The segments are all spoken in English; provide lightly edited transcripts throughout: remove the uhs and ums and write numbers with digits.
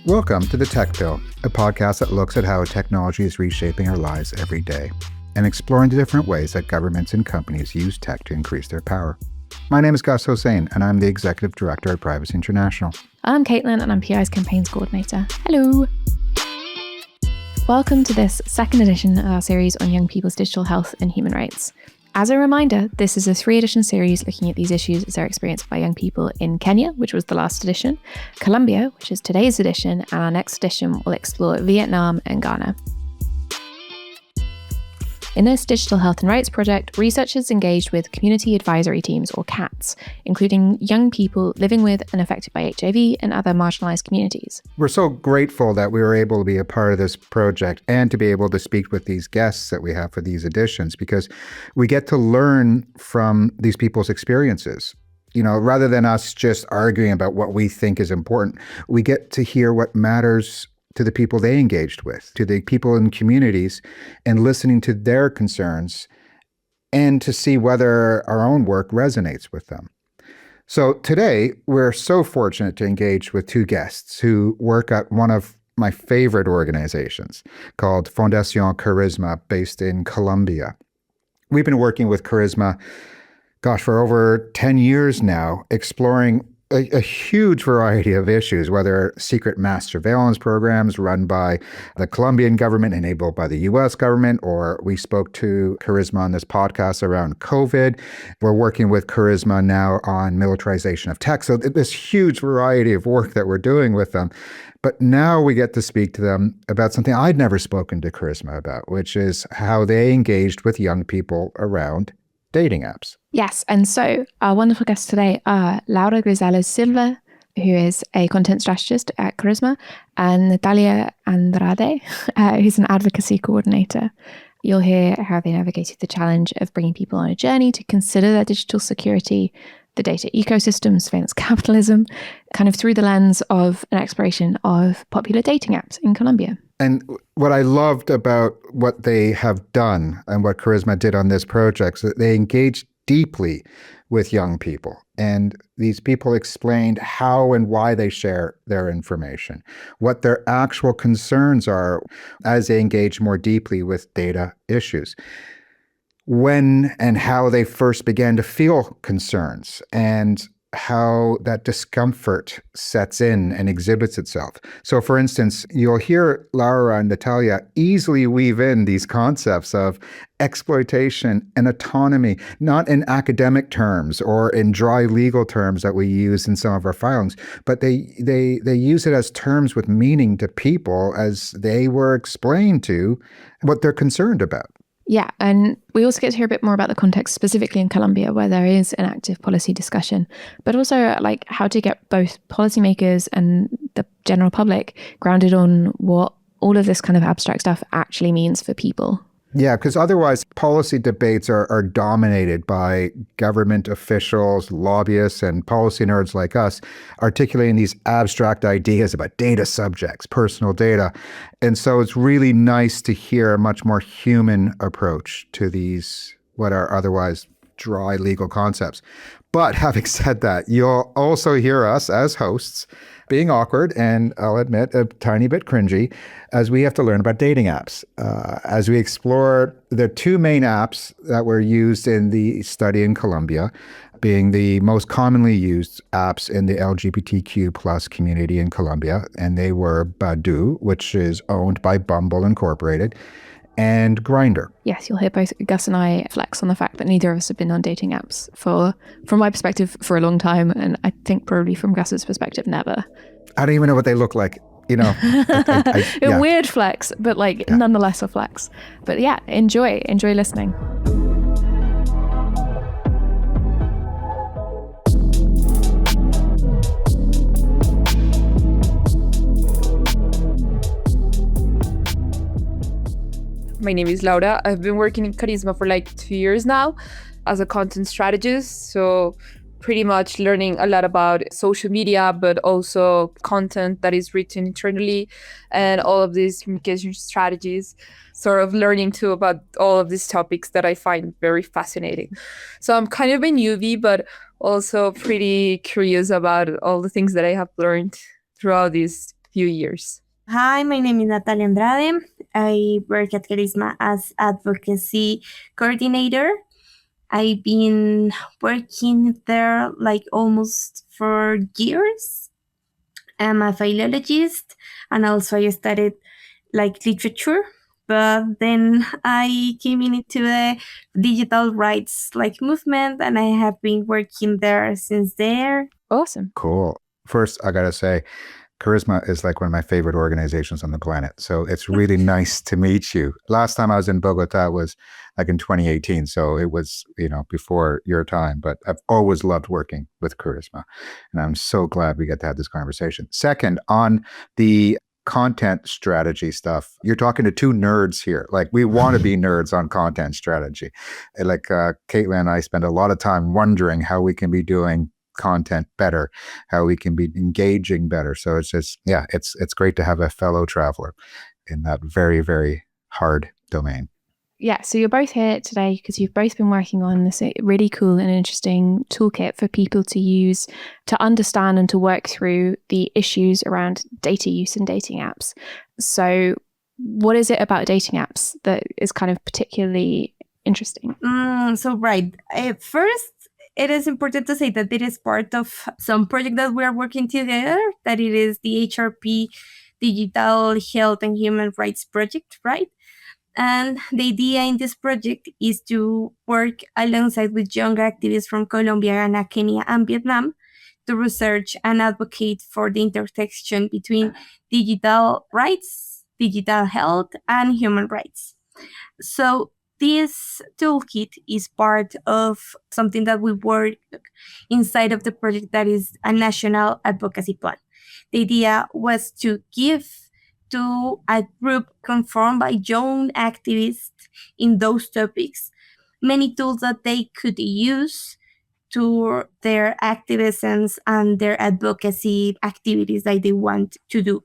Welcome to The Tech Pill, a podcast that looks at how technology is reshaping our lives every day and exploring the different ways that governments and companies use tech to increase their power. My name is Gus Hossain, and I'm the Executive Director at Privacy International. I'm Caitlin, and I'm PI's Campaigns Coordinator. Hello! Welcome to this second edition of our series on young people's digital health and human rights. As a reminder, this is a 3-edition series looking at these issues as they're experienced by young people in Kenya, which was the last edition, Colombia, which is today's edition, and our next edition will explore Vietnam and Ghana. In this digital health and rights project, researchers engaged with community advisory teams, or CATs, including young people living with and affected by HIV and other marginalized communities. We're so grateful that we were able to be a part of this project and to be able to speak with these guests that we have for these editions, because we get to learn from these people's experiences. You know, rather than us just arguing about what we think is important, we get to hear what matters to the people they engaged with, to the people in communities, and listening to their concerns and to see whether our own work resonates with them. So today, we're so fortunate to engage with two guests who work at one of my favorite organizations called Fundación Karisma, based in Colombia. We've been working with Karisma, for over 10 years now, exploring a huge variety of issues, whether secret mass surveillance programs run by the Colombian government, enabled by the US government, or we spoke to Karisma on this podcast around COVID. We're working with Karisma now on militarization of tech. So this huge variety of work that we're doing with them. But now we get to speak to them about something I'd never spoken to Karisma about, which is how they engaged with young people around dating apps. Yes, and so our wonderful guests today are Laura Grisales Silva, who is a content strategist at Karisma, and Natalia Andrade, who's an advocacy coordinator. You'll hear how they navigated the challenge of bringing people on a journey to consider their digital security, the data ecosystem, surveillance capitalism, kind of through the lens of an exploration of popular dating apps in Colombia. And what I loved about what they have done and what Karisma did on this project is that they engaged deeply with young people. And these people explained how and why they share their information, what their actual concerns are as they engage more deeply with data issues, when and how they first began to feel concerns, and how that discomfort sets in and exhibits itself. So for instance, you'll hear Laura and Natalia easily weave in these concepts of exploitation and autonomy, not in academic terms or in dry legal terms that we use in some of our filings, but they use it as terms with meaning to people as they were explained to what they're concerned about. Yeah, and we also get to hear a bit more about the context specifically in Colombia, where there is an active policy discussion, but also like how to get both policymakers and the general public grounded on what all of this kind of abstract stuff actually means for people. Yeah, because otherwise policy debates are dominated by government officials, lobbyists, and policy nerds like us articulating these abstract ideas about data subjects, personal data. And so it's really nice to hear a much more human approach to these, what are otherwise dry legal concepts. But having said that, you'll also hear us as hosts being awkward, and I'll admit a tiny bit cringy, as we have to learn about dating apps. As we explore the two main apps that were used in the study in Colombia, being the most commonly used apps in the LGBTQ plus community in Colombia, and they were Badoo, which is owned by Bumble Incorporated, and Grindr. Yes, you'll hear both Gus and I flex on the fact that neither of us have been on dating apps from my perspective, for a long time. And I think probably from Gus's perspective, never. I don't even know what they look like, you know. A weird flex, but nonetheless a flex. But yeah, enjoy listening. My name is Laura. I've been working in Karisma for 2 years now as a content strategist. So pretty much learning a lot about social media, but also content that is written internally and all of these communication strategies, sort of learning too about all of these topics that I find very fascinating. So I'm kind of a newbie, but also pretty curious about all the things that I have learned throughout these few years. Hi, my name is Natalia Andrade. I work at Karisma as advocacy coordinator. I've been working there like almost for years. I'm a philologist and also I studied like literature. But then I came into the digital rights like movement and I have been working there since there. Awesome. Cool. First, I got to say, Karisma is like one of my favorite organizations on the planet. So it's really nice to meet you. Last time I was in Bogota was like in 2018. So it was, before your time, but I've always loved working with Karisma. And I'm so glad we get to have this conversation. Second, on the content strategy stuff, you're talking to two nerds here. Like we want to be nerds on content strategy. Like Caitlin and I spend a lot of time wondering how we can be doing content better, how we can be engaging better. So it's just, it's great to have a fellow traveler in that very, very hard domain. Yeah, so you're both here today because you've both been working on this really cool and interesting toolkit for people to use to understand and to work through the issues around data use in dating apps. So what is it about dating apps that is kind of particularly interesting? First, it is important to say that it is part of some project that we are working together, that it is the HRP Digital Health and Human Rights Project, right? And the idea in this project is to work alongside with young activists from Colombia, Ghana, Kenya, and Vietnam to research and advocate for the intersection between digital rights, digital health, and human rights. So this toolkit is part of something that we work inside of the project that is a national advocacy plan. The idea was to give to a group conformed by young activists in those topics many tools that they could use to their activisms and their advocacy activities that they want to do.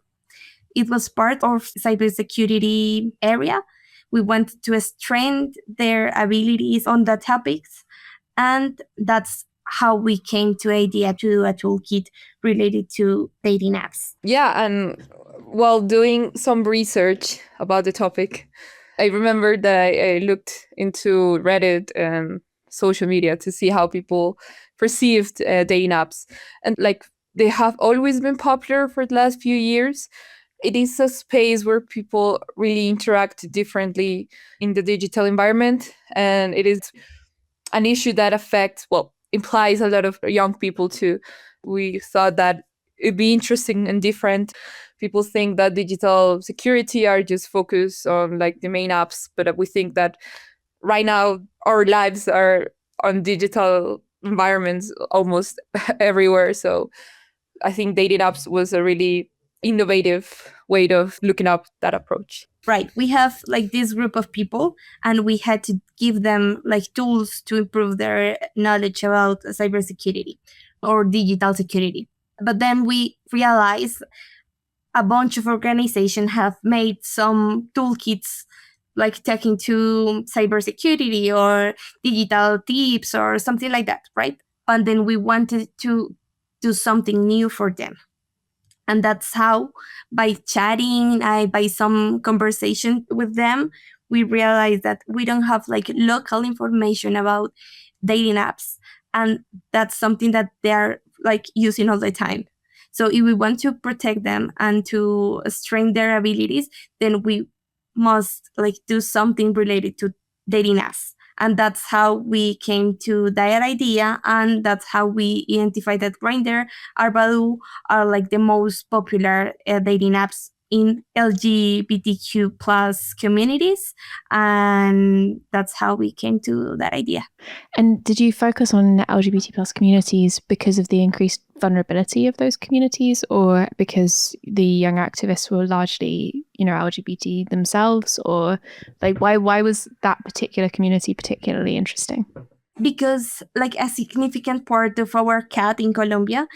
It was part of cybersecurity area. We wanted to strengthen their abilities on the topics, and that's how we came to idea to do a toolkit related to dating apps. Yeah, and while doing some research about the topic, I remember that I looked into Reddit and social media to see how people perceived dating apps. And like they have always been popular for the last few years. It is a space where people really interact differently in the digital environment. And it is an issue that implies a lot of young people too. We thought that it'd be interesting and different. People think that digital security are just focused on like the main apps, but we think that right now our lives are on digital environments almost everywhere. So I think dating apps was a really innovative way of looking up that approach. Right. We have like this group of people and we had to give them like tools to improve their knowledge about cybersecurity or digital security. But then we realized a bunch of organizations have made some toolkits like taking to cybersecurity or digital tips or something like that, right? And then we wanted to do something new for them. And that's how, by chatting, by some conversation with them, we realized that we don't have like local information about dating apps. And that's something that they're like using all the time. So if we want to protect them and to strengthen their abilities, then we must like do something related to dating apps. And that's how we came to that idea. And that's how we identified that Grindr, Badoo are like the most popular dating apps in LGBTQ plus communities. And that's how we came to that idea. And did you focus on LGBT plus communities because of the increased vulnerability of those communities, or because the young activists were largely, LGBT themselves, or like why was that particular community particularly interesting? Because like a significant part of our CAT in Colombia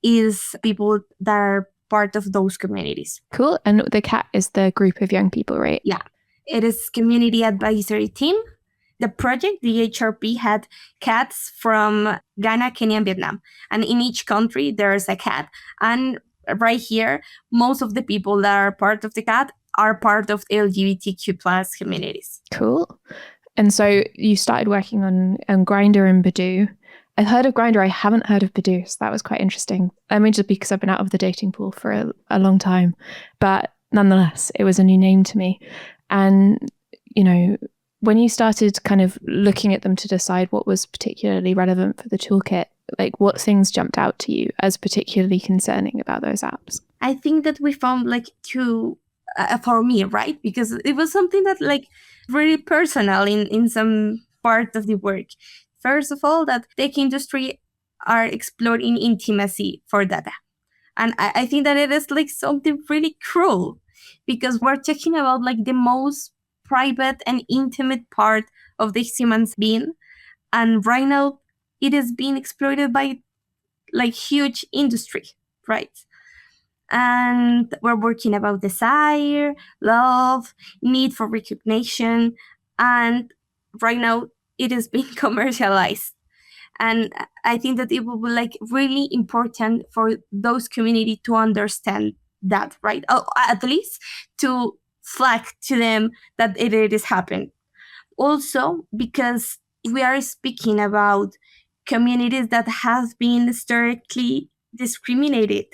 is people that are part of those communities. Cool. And the CAT is the group of young people, right? Yeah. It is community advisory team. The project, the HRP, had cats from Ghana, Kenya, and Vietnam. And in each country, there's a cat. And right here, most of the people that are part of the CAT are part of LGBTQ plus communities. Cool. And so you started working on Grindr and Badoo. I've heard of Grindr. I haven't heard of Badoo, so that was quite interesting. I mean, just because I've been out of the dating pool for a long time, but nonetheless, it was a new name to me. And, you know, when you started kind of looking at them to decide what was particularly relevant for the toolkit, like what things jumped out to you as particularly concerning about those apps? I think that we found like two, for me, right? Because it was something that like really personal in some part of the work. First of all, that tech industry are exploring intimacy for data. And I think that it is like something really cruel, because we're talking about like the most private and intimate part of the human's being. And right now it is being exploited by like huge industry, right? And we're working about desire, love, need for recognition, and right now it is being commercialized. And I think that it will be like really important for those community to understand that, right? Oh, at least to flag to them that it is happening. Also, because we are speaking about communities that have been historically discriminated,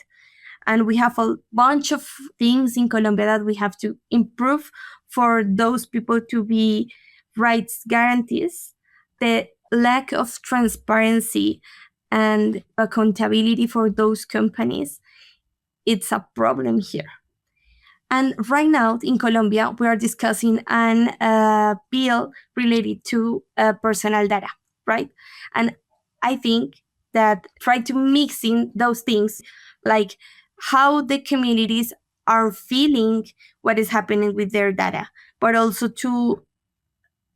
and we have a bunch of things in Colombia that we have to improve for those people to be rights guarantees. The lack of transparency and accountability for those companies, it's a problem here. And right now in Colombia, we are discussing an bill related to personal data, right? And I think that try to mix in those things, like how the communities are feeling what is happening with their data, but also to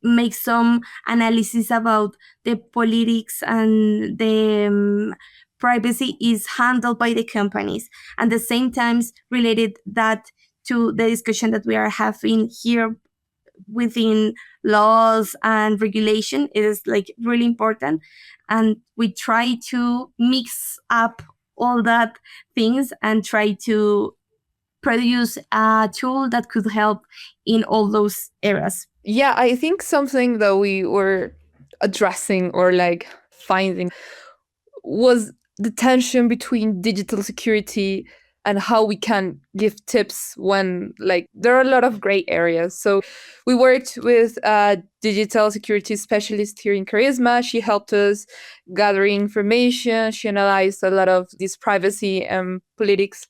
make some analysis about the politics and the privacy is handled by the companies, and the same times related that to the discussion that we are having here within laws and regulation. It is like really important, and we try to mix up all that things and try to produce a tool that could help in all those areas. Yeah, I think something that we were addressing or like finding was the tension between digital security and how we can give tips when like there are a lot of gray areas. So we worked with a digital security specialist here in Karisma. She helped us gathering information. She analyzed a lot of this privacy and politics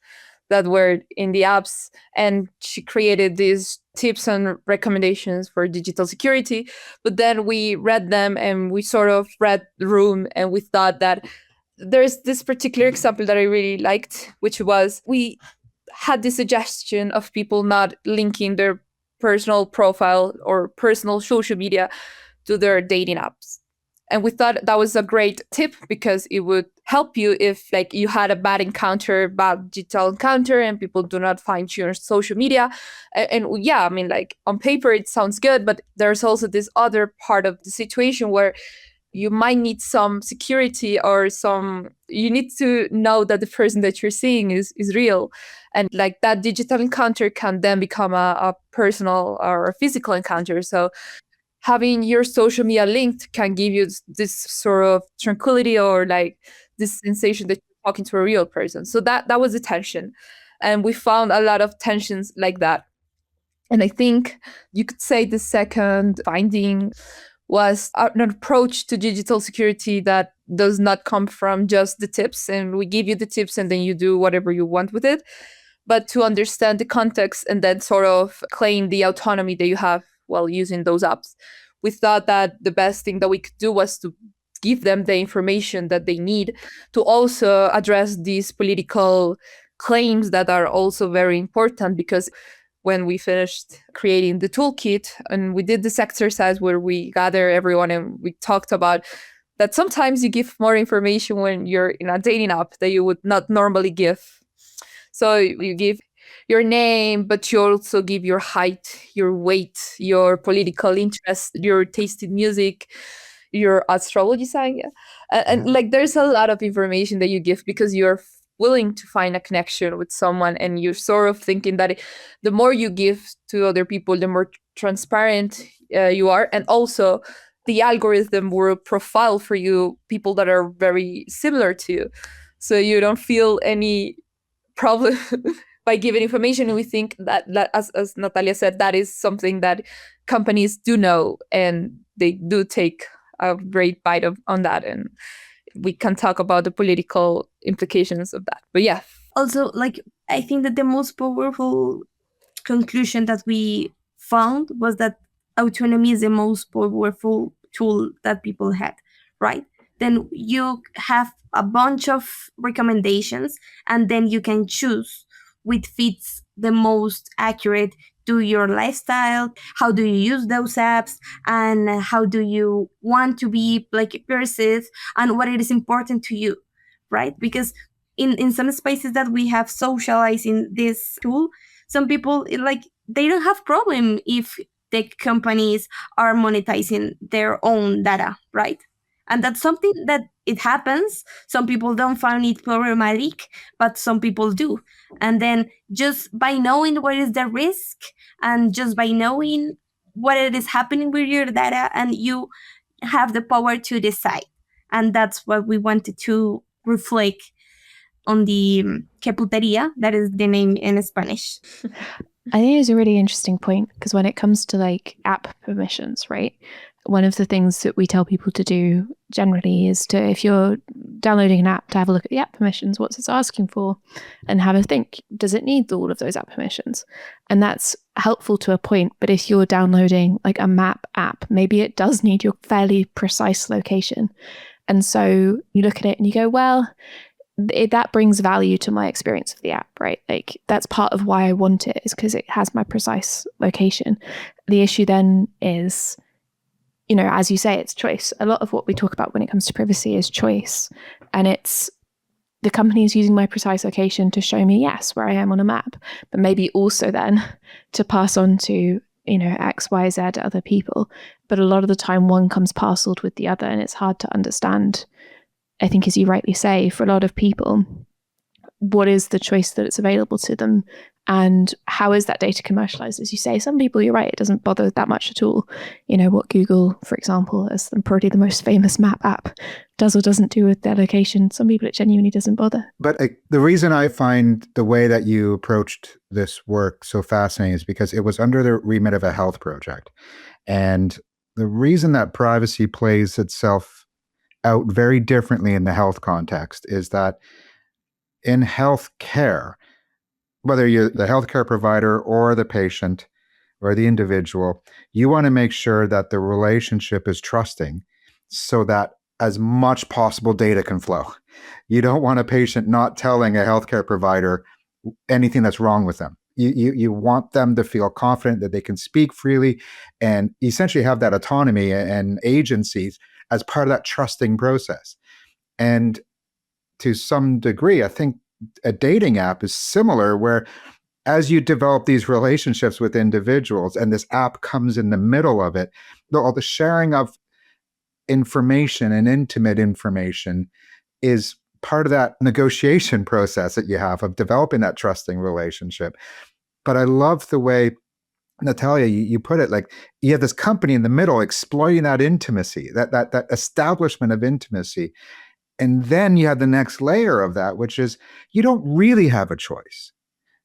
that were in the apps, and she created these tips and recommendations for digital security. But then we read them and we sort of read the room, and we thought that there's this particular example that I really liked, which was we had this suggestion of people not linking their personal profile or personal social media to their dating apps. And we thought that was a great tip because it would help you if like you had a bad encounter, bad digital encounter, and people do not find you on social media. And yeah, I mean, like on paper, it sounds good, but there's also this other part of the situation where you might need some security or you need to know that the person that you're seeing is real. And like that digital encounter can then become a personal or a physical encounter. So having your social media linked can give you this sort of tranquility or like this sensation that you're talking to a real person. So that was the tension. And we found a lot of tensions like that. And I think you could say the second finding was an approach to digital security that does not come from just the tips and we give you the tips and then you do whatever you want with it, but to understand the context and then sort of claim the autonomy that you have while using those apps. We thought that the best thing that we could do was to give them the information that they need to also address these political claims that are also very important, because when we finished creating the toolkit and we did this exercise where we gather everyone and we talked about that sometimes you give more information when you're in a dating app that you would not normally give. So you give your name, but you also give your height, your weight, your political interest, your taste in music, your astrology sign. And like there's a lot of information that you give because you're willing to find a connection with someone, and you're sort of thinking that the more you give to other people, the more transparent you are, and also the algorithm will profile for you people that are very similar to you, so you don't feel any problem by giving information. And we think that as Natalia said, that is something that companies do know, and they do take a great bite on that. And we can talk about the political implications of that. But yeah. Also, like, I think that the most powerful conclusion that we found was that autonomy is the most powerful tool that people had, right? Then you have a bunch of recommendations, and then you can choose which fits the most accurate to your lifestyle. How do you use those apps, and how do you want to be like perceived, and what it is important to you, right? Because in some spaces that we have socialized in this tool, some people like they don't have problem if tech companies are monetizing their own data, right? And that's something that it happens. Some people don't find it problematic, but some people do. And then just by knowing what is the risk, and just by knowing what it is happening with your data, and you have the power to decide. And that's what we wanted to reflect on the Que Putería, that is the name in Spanish. I think it's a really interesting point, because when it comes to like app permissions, right? One of the things that we tell people to do generally is to, if you're downloading an app, to have a look at the app permissions, what's it's asking for, and have a think, does it need all of those app permissions? And that's helpful to a point. But if you're downloading like a map app, maybe it does need your fairly precise location. And so you look at it and you go, well, that brings value to my experience of the app, right? Like that's part of why I want it, is because it has my precise location. The issue then is, you know, as you say, it's choice. A lot of what we talk about when it comes to privacy is choice. And it's the company is using my precise location to show me, yes, where I am on a map, but maybe also then to pass on to, you know, X, Y, Z other people. But a lot of the time one comes parceled with the other, and it's hard to understand, I think, as you rightly say, for a lot of people, what is the choice that it's available to them, and how is that data commercialized? As you say, some people, you're right, it doesn't bother that much at all. You know, what Google, for example, as probably the most famous map app, does or doesn't do with their location. Some people, it genuinely doesn't bother. But the reason I find the way that you approached this work so fascinating is because it was under the remit of a health project. And the reason that privacy plays itself out very differently in the health context is that in healthcare, whether you're the healthcare provider or the patient or the individual, you want to make sure that the relationship is trusting so that as much possible data can flow. You don't want a patient not telling a healthcare provider anything that's wrong with them. You want them to feel confident that they can speak freely and essentially have that autonomy and agency as part of that trusting process. And to some degree, I think a dating app is similar, where as you develop these relationships with individuals and this app comes in the middle of it, all the sharing of information and intimate information is part of that negotiation process that you have of developing that trusting relationship. But I love the way, Natalia, you put it, like you have this company in the middle exploiting that intimacy, that establishment of intimacy. And then you have the next layer of that, which is you don't really have a choice.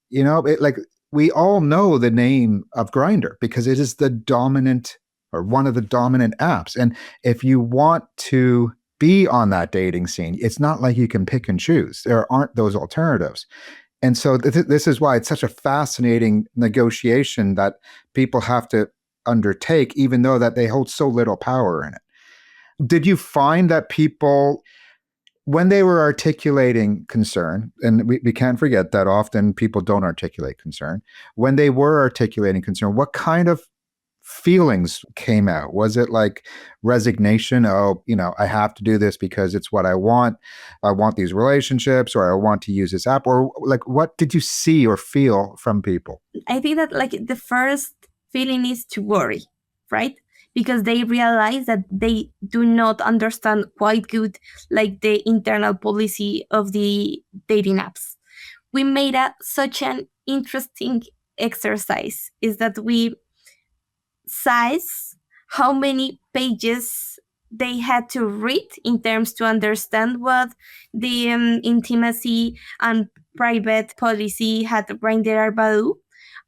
You know, like we all know the name of Grindr because it is the dominant or one of the dominant apps. And if you want to be on that dating scene, it's not like you can pick and choose. There aren't those alternatives. And so this is why it's such a fascinating negotiation that people have to undertake, even though that they hold so little power in it. Did you find that people, when they were articulating concern, and we can't forget that often people don't articulate concern, when they were articulating concern, what kind of feelings came out? Was it like resignation? Oh, you know, I have to do this because it's what I want. I want these relationships, or I want to use this app, or like, what did you see or feel from people? I think that like the first feeling is to worry, right? because they realize that they do not understand quite good like the internal policy of the dating apps. We made such an interesting exercise is that we size how many pages they had to read in terms to understand what the intimacy and private policy had right there about.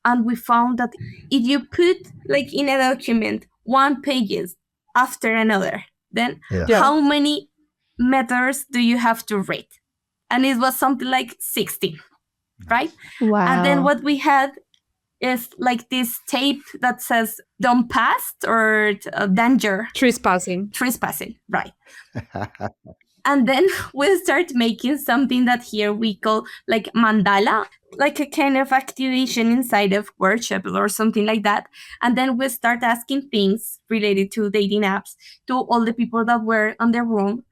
And we found that if you put like in a document one pages after another, then Yeah. how many meters do you have to read? And it was something like 60, right? Wow. And then what we had is like this tape that says "don't pass" or "danger Trespassing. right? And then we start making something that here we call like mandala, like a kind of activation inside of workshop or something like that. And then we start asking things related to dating apps to all the people that were on the room.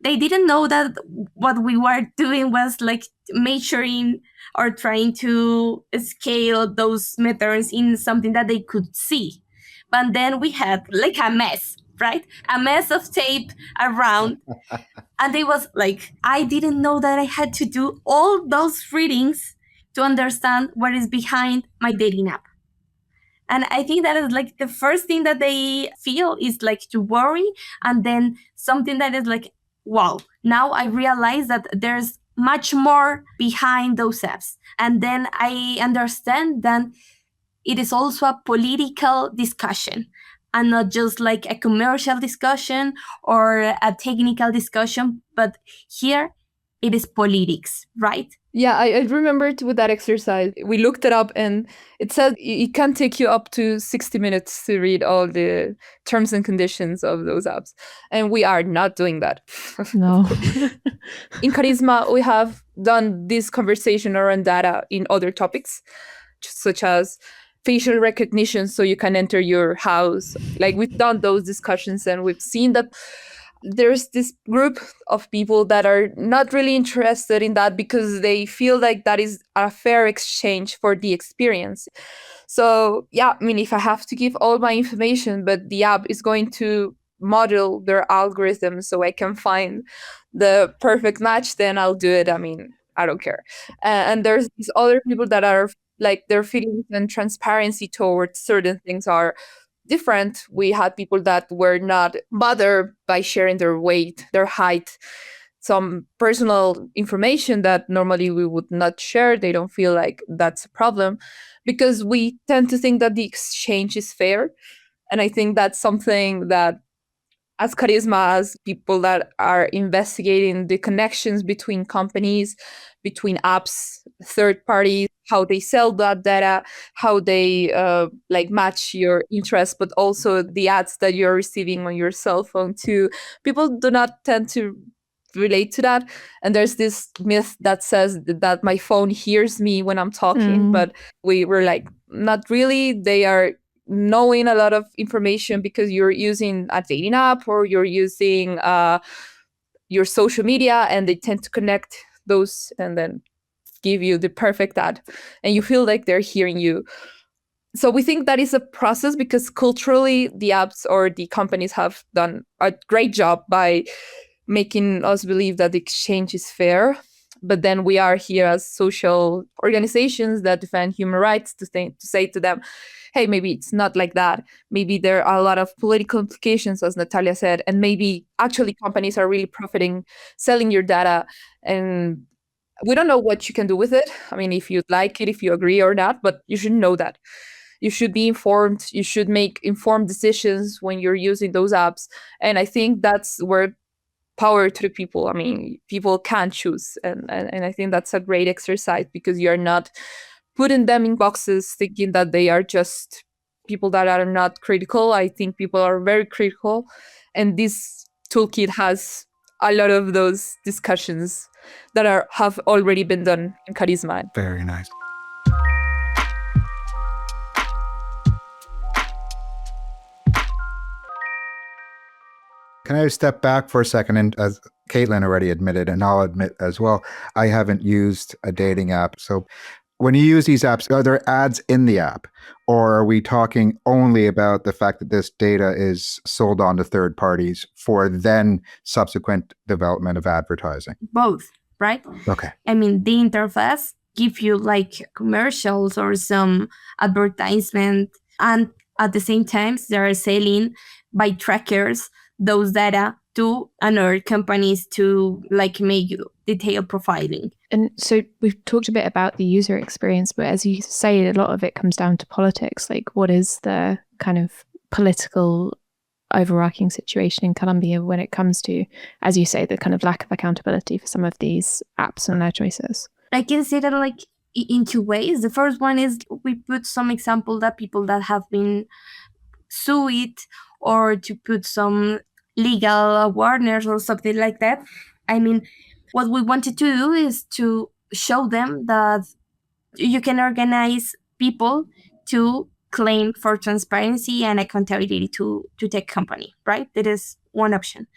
They didn't know that what we were doing was like measuring or trying to scale those meters in something that they could see. But then we had like a mess, right? A mess of tape around. And it was like, I didn't know that I had to do all those readings to understand what is behind my dating app. And I think that is like the first thing that they feel is like to worry. And then something that is like, wow, now I realize that there's much more behind those apps. And then I understand that it is also a political discussion and not just like a commercial discussion or a technical discussion, but here it is politics, right? Yeah, I remembered with that exercise. We looked it up and it said it can take you up to 60 minutes to read all the terms and conditions of those apps. And we are not doing that. No. In Karisma, we have done this conversation around data in other topics, such as facial recognition so you can enter your house. Like we've done those discussions and we've seen that there's this group of people that are not really interested in that because they feel like that is a fair exchange for the experience. So yeah, I mean, if I have to give all my information, but the app is going to model their algorithm so I can find the perfect match, then I'll do it. I mean, I don't care. And there's these other people that are like their feelings and transparency towards certain things are different. We had people that were not bothered by sharing their weight, their height, some personal information that normally we would not share. They don't feel like that's a problem because we tend to think that the exchange is fair. And I think that's something that as Karisma, as people that are investigating the connections between companies, between apps, third parties, how they sell that data, how they like match your interests, but also the ads that you're receiving on your cell phone too. People do not tend to relate to that. And there's this myth that says that my phone hears me when I'm talking, but we were like, not really. They are knowing a lot of information because you're using a dating app or you're using your social media, and they tend to connect those and then give you the perfect ad and you feel like they're hearing you. So we think that is a process because culturally the apps or the companies have done a great job by making us believe that the exchange is fair. But then we are here as social organizations that defend human rights to say to them, hey, maybe it's not like that. Maybe there are a lot of political implications, as Natalia said, and maybe actually companies are really profiting selling your data. And we don't know what you can do with it. I mean, if you like it, if you agree or not, but you should know that. You should be informed. You should make informed decisions when you're using those apps. And I think that's where power to the people. I mean, people can choose. And I think that's a great exercise because you're not putting them in boxes thinking that they are just people that are not critical. I think people are very critical. And this toolkit has a lot of those discussions that have already been done in Karisma. Very nice. Can I step back for a second? And as Caitlin already admitted, and I'll admit as well, I haven't used a dating app. So When you use these apps, are there ads in the app? Or are we talking only about the fact that this data is sold on to third parties for then subsequent development of advertising? Both, right? Okay. I mean, the interface give you like commercials or some advertisement, and at the same time, they are selling by trackers those data to another companies to like make detailed profiling. And so we've talked a bit about the user experience, but as you say, a lot of it comes down to politics. Like, what is the kind of political overarching situation in Colombia when it comes to, as you say, the kind of lack of accountability for some of these apps and their choices? I can say that like in two ways. The first one is we put some example that people that have been sued, or to put some legal awareness or something like that. I mean, what we wanted to do is to show them that you can organize people to claim for transparency and accountability to tech company, right? That is one option.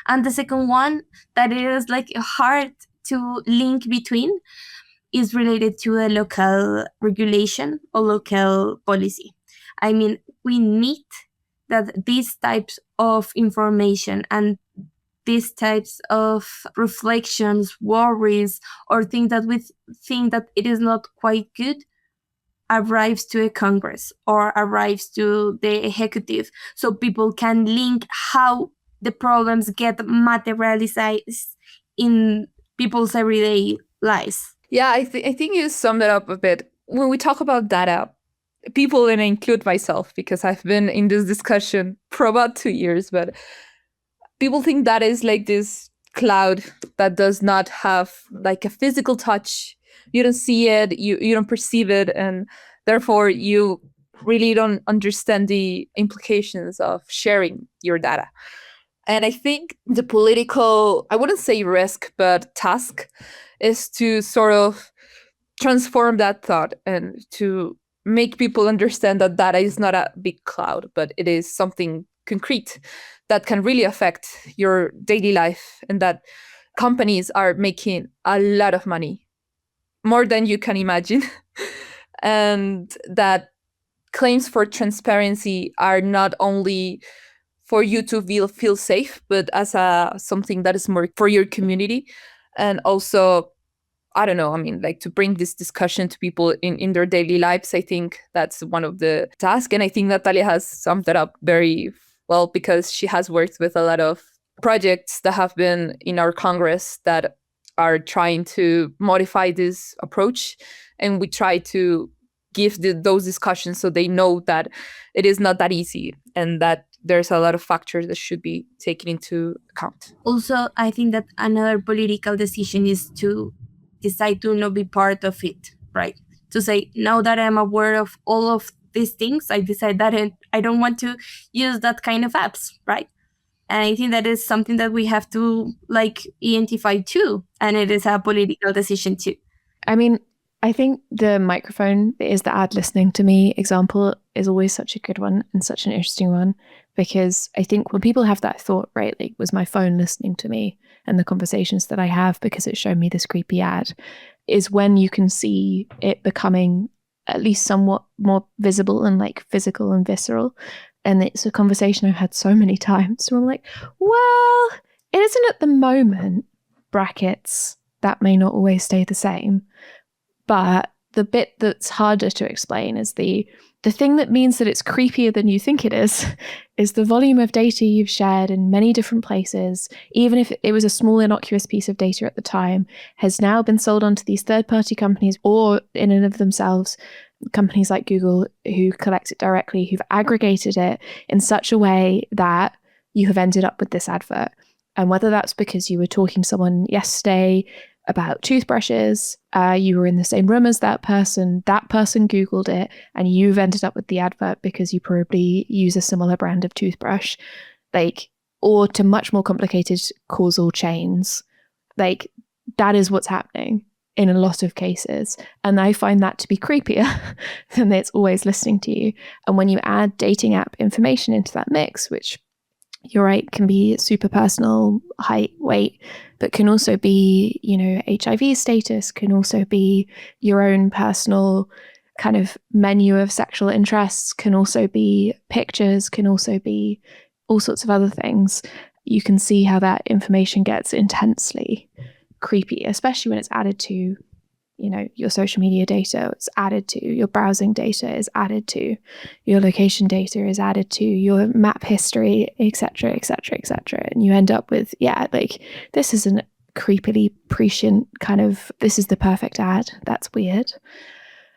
And the second one that it is like hard to link between is related to a local regulation or local policy. I mean, we need that these types of information and these types of reflections, worries, or things that we think that it is not quite good arrives to a Congress or arrives to the executive, so people can link how the problems get materialized in people's everyday lives. Yeah, I think you summed it up a bit. When we talk about data, people, and I include myself because I've been in this discussion for about 2 years, but people think that is like this cloud that does not have like a physical touch. You don't see it, you don't perceive it, and therefore you really don't understand the implications of sharing your data. And I think the political, I wouldn't say risk, but task is to sort of transform that thought and to make people understand that data is not a big cloud, but it is something concrete that can really affect your daily life, and that companies are making a lot of money, more than you can imagine. And that claims for transparency are not only for you to feel safe, but as something that is more for your community. And also, I don't know, I mean, like to bring this discussion to people in their daily lives. I think that's one of the tasks. And I think Natalia has summed it up very well, because she has worked with a lot of projects that have been in our Congress that are trying to modify this approach. And we try to give those discussions so they know that it is not that easy, and that there's a lot of factors that should be taken into account. Also, I think that another political decision is to decide to not be part of it, right? To say, now that I'm aware of all of these things, I decide that I don't want to use that kind of apps, right? And I think that is something that we have to like identify too, and it is a political decision too. I mean, I think the microphone is the ad listening to me example is always such a good one and such an interesting one, because I think when people have that thought, right, like, was my phone listening to me and the conversations that I have because it showed me this creepy ad, is when you can see it becoming at least somewhat more visible and like physical and visceral. And it's a conversation I've had so many times. So I'm like, well, it isn't at the moment, brackets, that may not always stay the same. But the bit that's harder to explain is the thing that means that it's creepier than you think it is the volume of data you've shared in many different places, even if it was a small innocuous piece of data at the time, has now been sold onto these third-party companies, or in and of themselves, companies like Google who collect it directly, who've aggregated it in such a way that you have ended up with this advert. And whether that's because you were talking to someone yesterday about toothbrushes, you were in the same room as that person Googled it, and you've ended up with the advert because you probably use a similar brand of toothbrush, like, or to much more complicated causal chains. Like, that is what's happening in a lot of cases. And I find that to be creepier than it's always listening to you. And when you add dating app information into that mix, which you're right, can be super personal, height, weight, but can also be, HIV status, can also be your own personal kind of menu of sexual interests, can also be pictures, can also be all sorts of other things. You can see how that information gets intensely creepy, especially when it's added to, your social media data, it's added to your browsing data, is added to your location data, is added to your map history, etc., etc., etc. And you end up with, this is a creepily prescient kind of, this is the perfect ad. That's weird.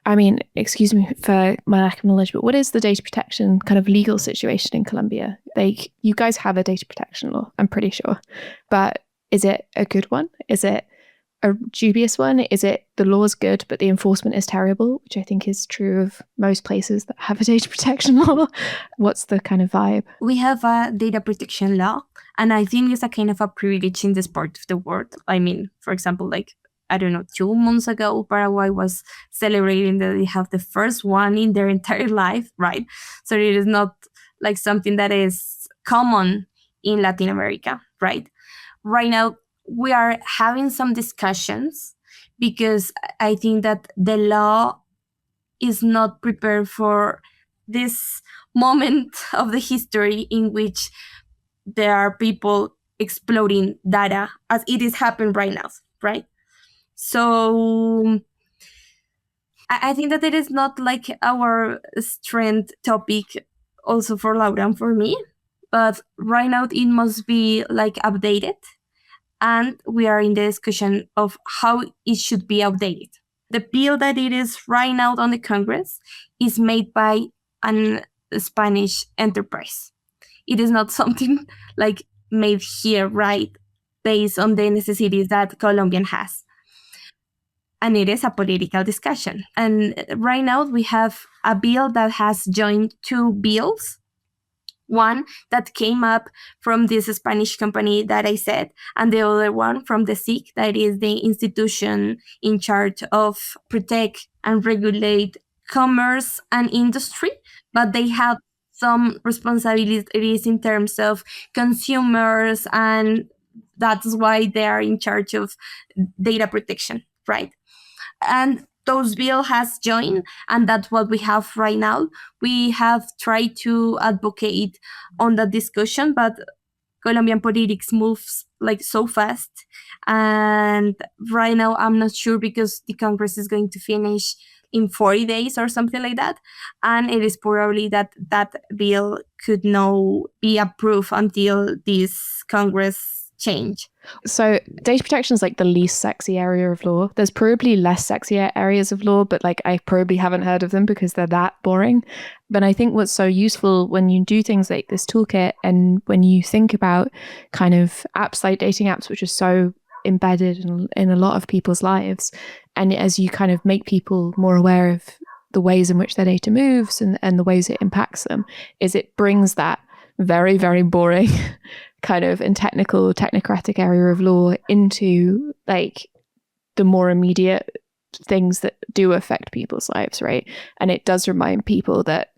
I mean, excuse me for my lack of knowledge, but what is the data protection kind of legal situation in Colombia? You guys have a data protection law, I'm pretty sure. But is it a good one? Is it a dubious one? Is it the law's good, but the enforcement is terrible, which I think is true of most places that have a data protection law? What's the kind of vibe? We have a data protection law, and I think it's a kind of a privilege in this part of the world. I mean, for example, 2 months ago, Paraguay was celebrating that they have the first one in their entire life, right? So it is not like something that is common in Latin America, right? Right now, we are having some discussions because I think that the law is not prepared for this moment of the history in which there are people exploiting data as it is happening right now, right? So I think that it is not like our strength topic also for Laura and for me, but right now it must be updated. And we are in the discussion of how it should be updated. The bill that it is right now on the Congress is made by a Spanish enterprise. It is not something made here, right, based on the necessities that Colombian has. And it is a political discussion. And right now we have a bill that has joined 2 bills. One that came up from this Spanish company that I said, and the other one from the SIC, that is the institution in charge of protect and regulate commerce and industry, but they have some responsibilities in terms of consumers, and that's why they are in charge of data protection, right? And those bill has joined, and that's what we have right now. We have tried to advocate on that discussion, but Colombian politics moves so fast. And right now I'm not sure because the Congress is going to finish in 40 days or something like that. And it is probably that bill could not be approved until this Congress change. So data protection is the least sexy area of law. There's probably less sexy areas of law, but I probably haven't heard of them because they're that boring. But I think what's so useful when you do things like this toolkit, and when you think about kind of apps like dating apps, which are so embedded in a lot of people's lives, and as you kind of make people more aware of the ways in which their data moves and the ways it impacts them, is it brings that very, very boring kind of technocratic area of law into the more immediate things that do affect people's lives, right? And it does remind people that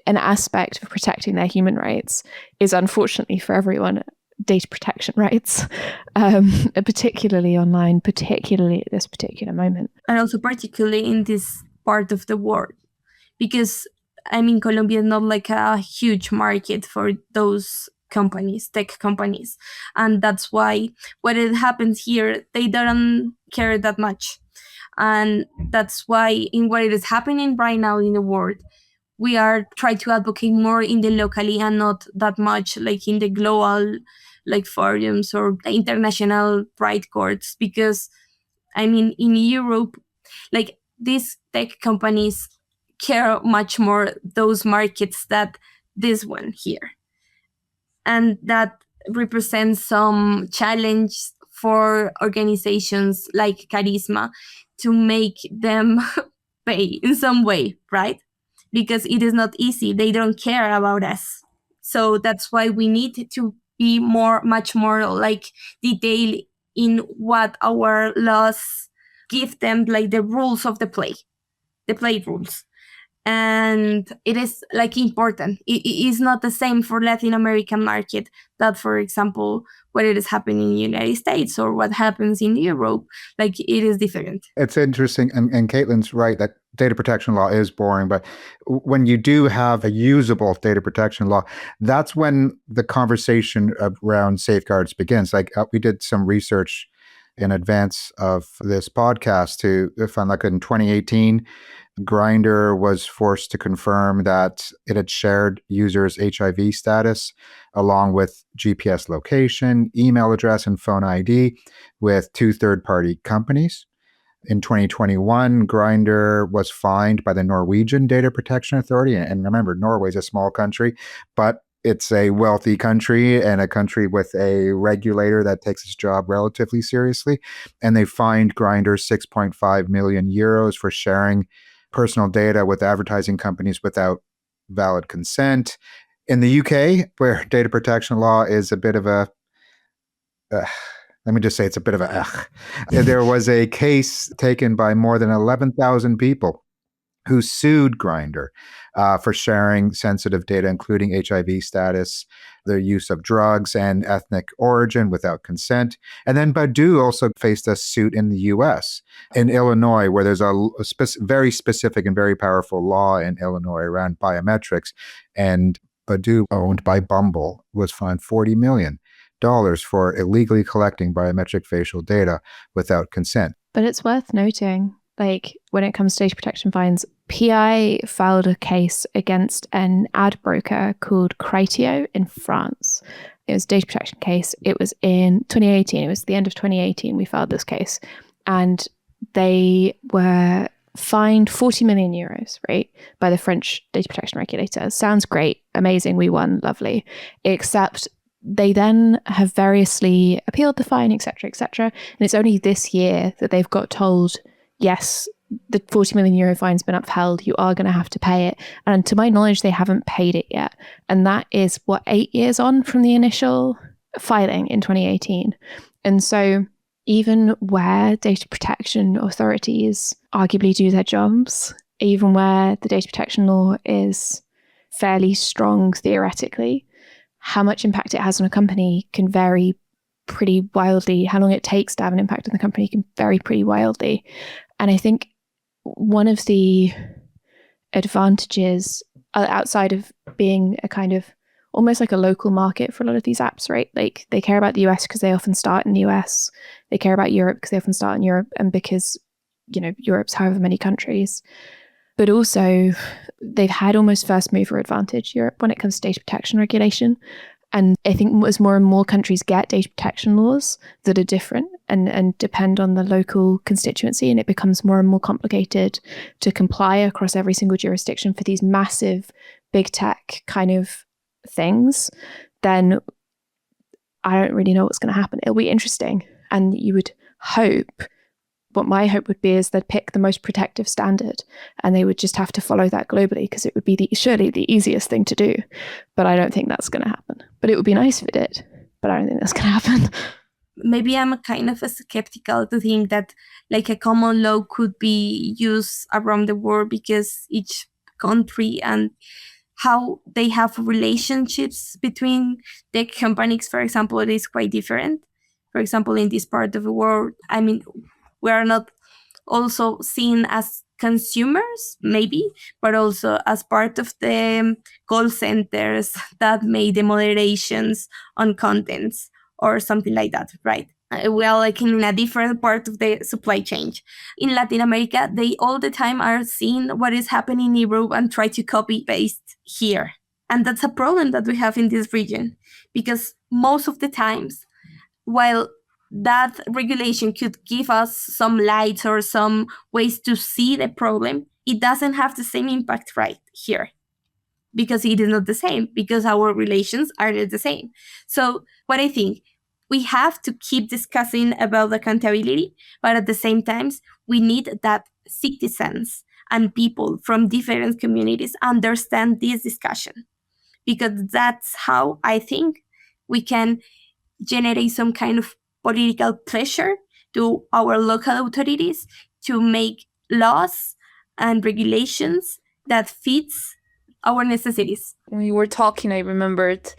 an aspect of protecting their human rights is, unfortunately for everyone, data protection rights, particularly online, particularly at this particular moment. And also particularly in this part of the world, because Colombia is not a huge market for those companies, tech companies. And that's why when it happens here, they don't care that much. And that's why in what it is happening right now in the world, we are trying to advocate more in the locally and not that much in the global forums or international right courts, because in Europe, these tech companies care much more those markets that this one here. And that represents some challenge for organizations like Karisma to make them pay in some way, right? Because it is not easy. They don't care about us. So that's why we need to be much more detailed in what our laws give them, the rules of the play rules. And it is like important. It is not the same for Latin American market that, for example, what it is happening in the United States or what happens in Europe. Like, it is different. It's interesting, and Caitlin's right that data protection law is boring, but when you do have a usable data protection law, that's when the conversation around safeguards begins. Like we did some research in advance of this podcast to find like in 2018, Grindr was forced to confirm that it had shared users' HIV status along with GPS location, email address, and phone ID with 2 third-party companies. In 2021, Grindr was fined by the Norwegian Data Protection Authority. And remember, Norway's a small country, but it's a wealthy country and a country with a regulator that takes its job relatively seriously. And they fined Grindr 6.5 million euros for sharing personal data with advertising companies without valid consent. In the UK, where data protection law is a bit of a let me just say it's a bit of a there was a case taken by more than 11,000 people who sued Grindr for sharing sensitive data, including HIV status, the use of drugs, and ethnic origin without consent. And then Badoo also faced a suit in the U.S. in Illinois, where there's a very specific and very powerful law in Illinois around biometrics. And Badoo, owned by Bumble, was fined $40 million for illegally collecting biometric facial data without consent. But it's worth noting, like when it comes to data protection fines, PI filed a case against an ad broker called Criteo in France. It was a data protection case. It was in 2018. It was the end of 2018 we filed this case. And they were fined 40 million euros, right, by the French data protection regulator. Sounds great, amazing, we won, lovely. Except they then have variously appealed the fine, etc., etc. And it's only this year that they've got told, yes, the 40 million euro fine's been upheld, you are going to have to pay it. And to my knowledge, they haven't paid it yet. And that is, 8 years on from the initial filing in 2018. And so even where data protection authorities arguably do their jobs, even where the data protection law is fairly strong theoretically, how much impact it has on a company can vary pretty wildly. How long it takes to have an impact on the company can vary pretty wildly. And I think one of the advantages outside of being a kind of almost like a local market for a lot of these apps, right? Like they care about the US because they often start in the US. They care about Europe because they often start in Europe, and because, you know, Europe's however many countries. But also they've had almost first mover advantage, Europe, when it comes to data protection regulation. And I think as more and more countries get data protection laws that are different and depend on the local constituency, and it becomes more and more complicated to comply across every single jurisdiction for these massive big tech kind of things, then I don't really know what's going to happen. It'll be interesting. And you would hope, what my hope would be is they'd pick the most protective standard and they would just have to follow that globally, because it would be surely the easiest thing to do. But I don't think that's going to happen. But it would be nice if it did. But I don't think that's going to happen. Maybe I'm kind of skeptical to think that like a common law could be used around the world, because each country and how they have relationships between the companies, for example, it is quite different. For example, in this part of the world, I mean, we are not also seen as consumers, maybe, but also as part of the call centers that made the moderations on contents or something like that, right? We are like in a different part of the supply chain. In Latin America, they all the time are seeing what is happening in Europe and try to copy paste here. And that's a problem that we have in this region, because most of the times, while that regulation could give us some light or some ways to see the problem, it doesn't have the same impact right here, because it is not the same, because our relations are not the same. So what I think, we have to keep discussing about accountability, but at the same time, we need that citizens and people from different communities understand this discussion, because that's how I think we can generate some kind of political pressure to our local authorities to make laws and regulations that fits our necessities. When you were talking, I remembered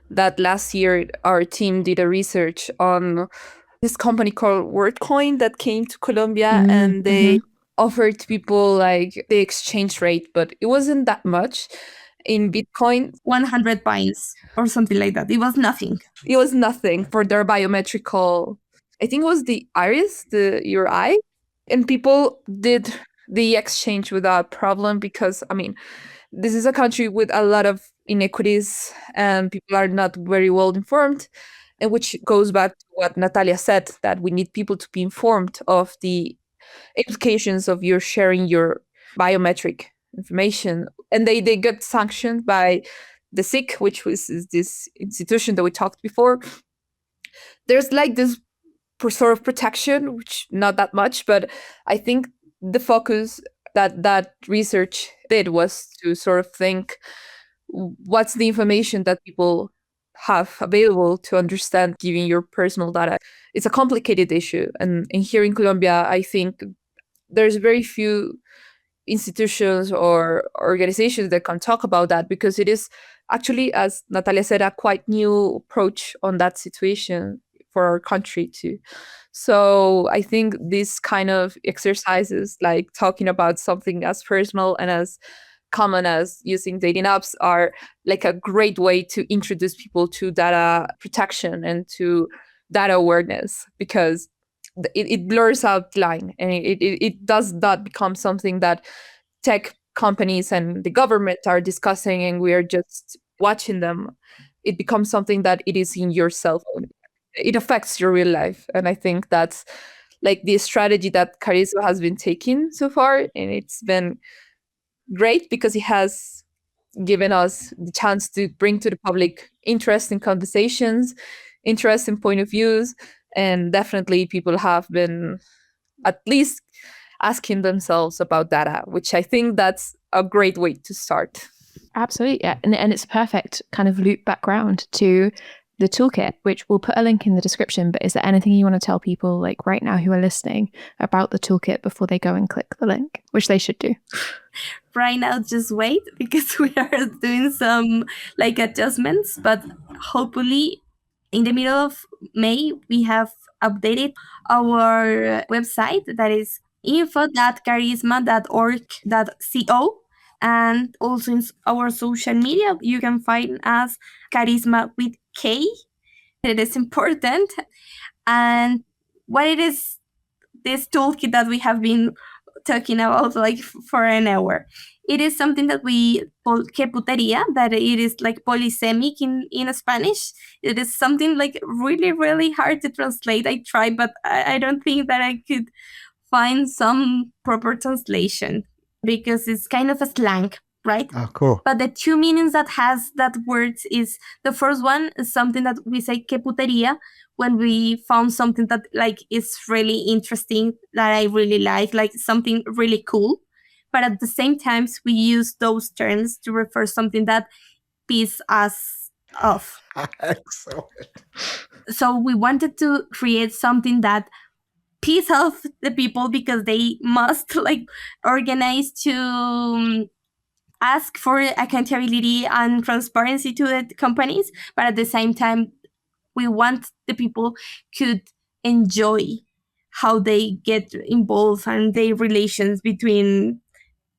that last year our team did a research on this company called WordCoin that came to Colombia, and they offered people like the exchange rate, but it wasn't that much in Bitcoin. 100 points or something like that. It was nothing. It was nothing for their biometrical. I think it was the iris, your eye, and people did the exchange without problem because I mean, this is a country with a lot of inequities and people are not very well informed, and which goes back to what Natalia said, that we need people to be informed of the implications of your sharing your biometric information. And they got sanctioned by the SIC, which is this institution that we talked before. There's like this sort of protection, which not that much, but I think the focus that research did was to sort of think what's the information that people have available to understand giving your personal data. It's a complicated issue, and here in Colombia I think there's very few institutions or organizations that can talk about that, because it is actually, as Natalia said, a quite new approach on that situation for our country too. So I think this kind of exercises, like talking about something as personal and as common as using dating apps, are like a great way to introduce people to data protection and to data awareness, because it blurs out the line, and it does not become something that tech companies and the government are discussing and we are just watching them. It becomes something that it is in your cell phone. It affects your real life. And I think that's like the strategy that Karisma has been taking so far. And it's been great because it has given us the chance to bring to the public interesting conversations, interesting point of views. And definitely people have been at least asking themselves about data, which I think that's a great way to start. Absolutely. Yeah. And it's a perfect kind of loop background to the toolkit, which we'll put a link in the description. But is there anything you want to tell people like right now who are listening about the toolkit before they go and click the link, which they should do? Right now, just wait, because we are doing some like adjustments, but hopefully in the middle of May, we have updated our website, that is info.karisma.org.co. And also in our social media, you can find us Karisma with K. It is important. And what it is, this toolkit that we have been talking about like for an hour. It is something that we call que puteria, that it is like polysemic in Spanish. It is something like really, really hard to translate. I tried, but I don't think that I could find some proper translation, because it's kind of a slang, right? Oh, cool. But the two meanings that has that word is, the first one is something that we say que puteria when we found something that like is really interesting, that I really like something really cool. But at the same time, we use those terms to refer something that piss us off. Excellent. So we wanted to create something that piss off the people, because they must like organize to ask for accountability and transparency to the companies, but at the same time, we want the people could enjoy how they get involved and their relations between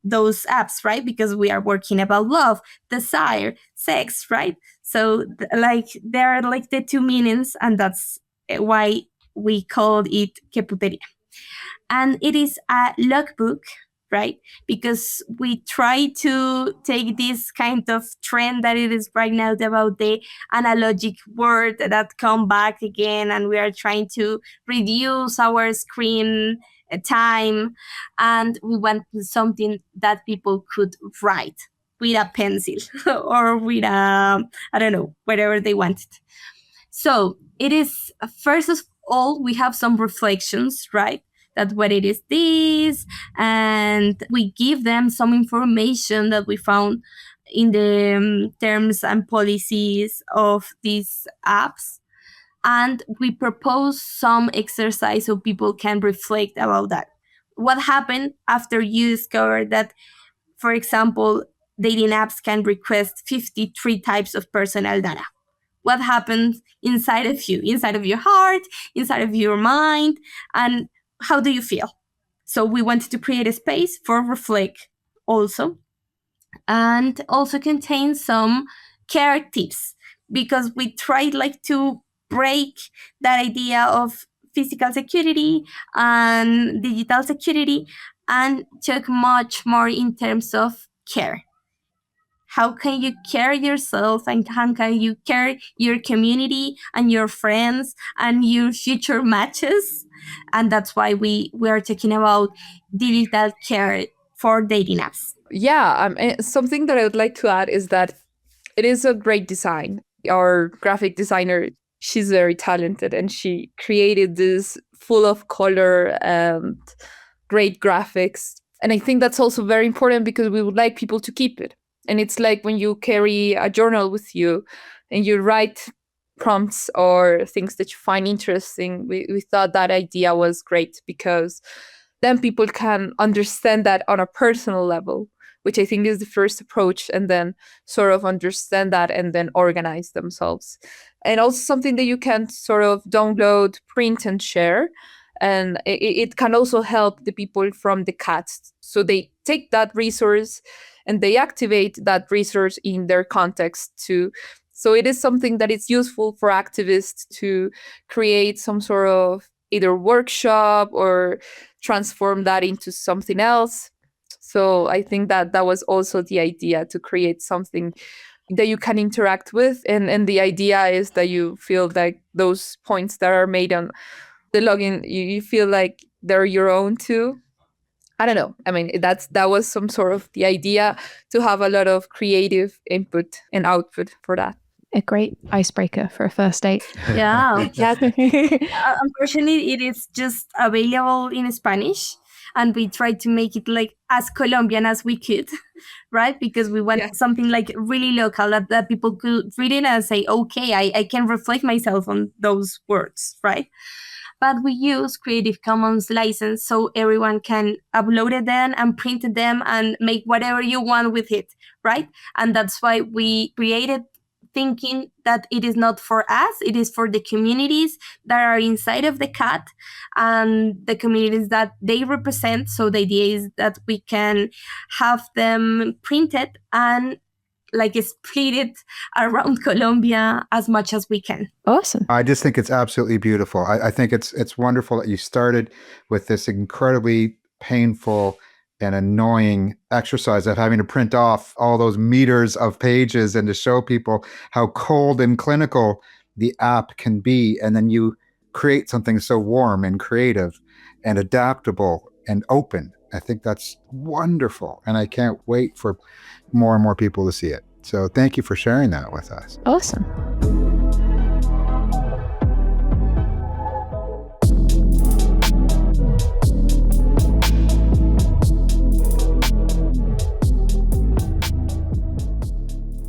those apps, right? Because we are working about love, desire, sex, right? So like there are like the two meanings, and that's why we called it que puteria. And it is a logbook, right? Because we try to take this kind of trend that it is right now about the analogic word that come back again, and we are trying to reduce our screen time, and we want something that people could write with a pencil or with a, I don't know, whatever they wanted. So it is, first of all, we have some reflections, right? That what it is this, and we give them some information that we found in the terms and policies of these apps, and we propose some exercise so people can reflect about that. What happened after you discover that For example, dating apps can request 53 types of personal data. What happens inside of you, inside of your heart, inside of your mind, and how do you feel? So we wanted to create a space for reflect also, and also contain some care tips, because we tried like to break that idea of physical security and digital security and talk much more in terms of care. How can you care yourself, and how can you care your community and your friends and your future matches? And that's why we are talking about digital care for dating apps. Yeah, something that I would like to add is that it is a great design. Our graphic designer, she's very talented, and she created this full of color and great graphics. And I think that's also very important because we would like people to keep it. And it's like when you carry a journal with you and you write prompts or things that you find interesting. We thought that idea was great because then people can understand that on a personal level, which I think is the first approach, and then sort of understand that and then organize themselves. And also something that you can sort of download, print, and share. And it can also help the people from the CAT. So they take that resource and they activate that resource in their context too. So it is something that is useful for activists to create some sort of either workshop or transform that into something else. So I think that that was also the idea, to create something that you can interact with. And the idea is that you feel like those points that are made on the login, you feel like they're your own too. I don't know. I mean, that was some sort of the idea, to have a lot of creative input and output for that. A great icebreaker for a first date. Yeah. Yeah. Unfortunately, it is just available in Spanish, and we tried to make it like as Colombian as we could, right? Because we want something like really local that people could read it and say, okay, I can reflect myself on those words, right? But we use Creative Commons license, so everyone can upload it then and print them and make whatever you want with it, right? And that's why we created, thinking that it is not for us, it is for the communities that are inside of the CAT and the communities that they represent. So the idea is that we can have them printed and like split it around Colombia as much as we can. Awesome. I just think it's absolutely beautiful. I think it's wonderful that you started with this incredibly painful and annoying exercise of having to print off all those meters of pages and to show people how cold and clinical the app can be. And then you create something so warm and creative and adaptable and open. I think that's wonderful. And I can't wait for more and more people to see it. So thank you for sharing that with us. Awesome.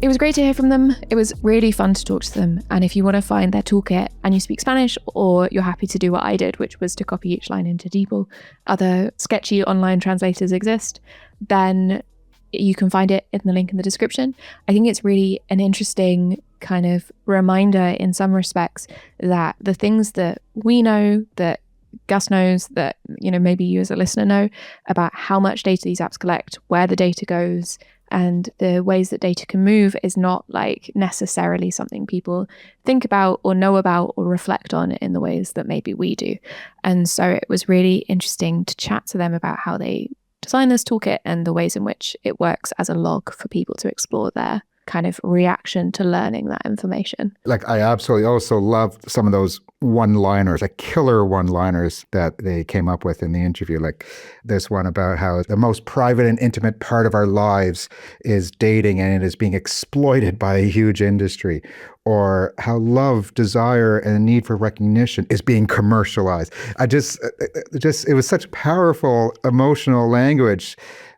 It was great to hear from them. It was really fun to talk to them. And if you want to find their toolkit and you speak Spanish, or you're happy to do what I did, which was to copy each line into DeepL, other sketchy online translators exist, then you can find it in the link in the description. I think it's really an interesting kind of reminder in some respects that the things that we know, that Gus knows, that, you know, maybe you as a listener know about how much data these apps collect, where the data goes, and the ways that data can move is not like necessarily something people think about or know about or reflect on in the ways that maybe we do. And so it was really interesting to chat to them about how they design this toolkit and the ways in which it works as a log for people to explore their kind of reaction to learning that information. Like, I absolutely also loved some of those one-liners, like killer one-liners that they came up with in the interview. Like this one about how the most private and intimate part of our lives is dating, and it is being exploited by a huge industry. Or how love, desire, and a need for recognition is being commercialized. It was such powerful emotional language.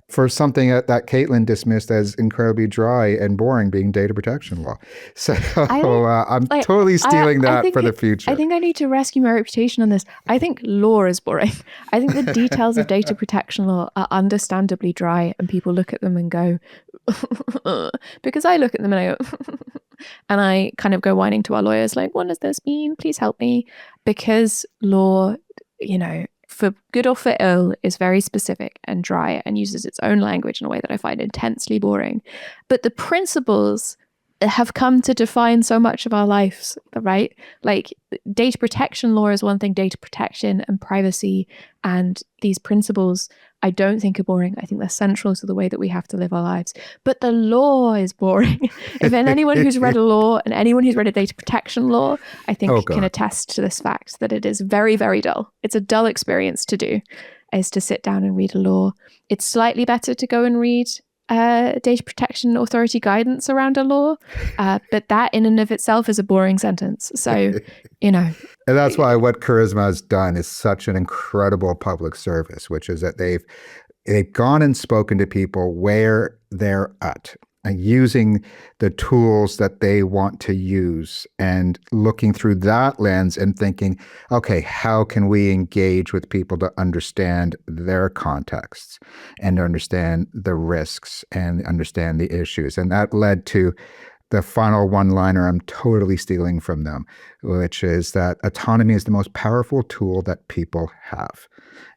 for something that Caitlin dismissed as incredibly dry and boring, being data protection law. So I'm totally stealing that for the future. I think I need to rescue my reputation on this. I think law is boring. I think the details of data protection law are understandably dry, and people look at them and go, because I look at them and I go, and I kind of go whining to our lawyers like, what does this mean? Please help me. Because law, for good or for ill, is very specific and dry and uses its own language in a way that I find intensely boring. But the principles have come to define so much of our lives, right? Like data protection law is one thing, data protection and privacy and these principles I don't think are boring. I think they're central to the way that we have to live our lives. But the law is boring. If anyone who's read a law and anyone who's read a data protection law, I think can attest to this fact that it is very, very dull. It's a dull experience to do, is to sit down and read a law. It's slightly better to go and read data protection authority guidance around a law, but that in and of itself is a boring sentence. So, And that's why what Karisma has done is such an incredible public service, which is that they've gone and spoken to people where they're at, and using the tools that they want to use and looking through that lens and thinking, okay, how can we engage with people to understand their contexts and to understand the risks and understand the issues? And that led to the final one-liner I'm totally stealing from them, which is that autonomy is the most powerful tool that people have.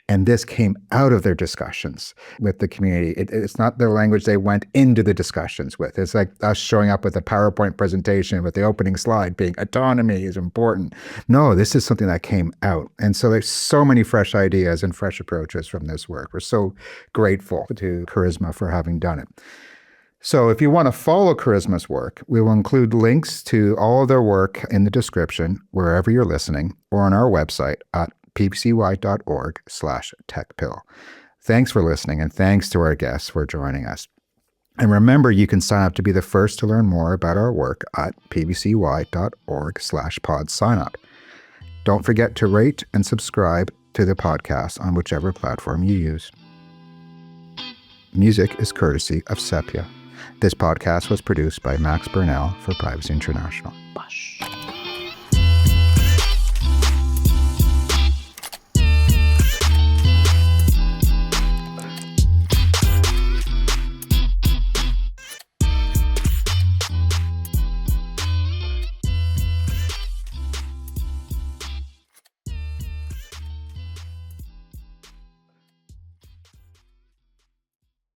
And this came out of their discussions with the community. It's not the language they went into the discussions with. It's like us showing up with a PowerPoint presentation with the opening slide being autonomy is important. No, this is something that came out. And so there's so many fresh ideas and fresh approaches from this work. We're so grateful to Karisma for having done it. So if you want to follow Karisma's work, we will include links to all of their work in the description, wherever you're listening, or on our website at pbcy.org/techpill. Thanks for listening, and thanks to our guests for joining us. And remember, you can sign up to be the first to learn more about our work at pbcy.org/podsignup. Don't forget to rate and subscribe to the podcast on whichever platform you use. Music is courtesy of Sepia. This podcast was produced by Max Burnell for Privacy International. Bosh.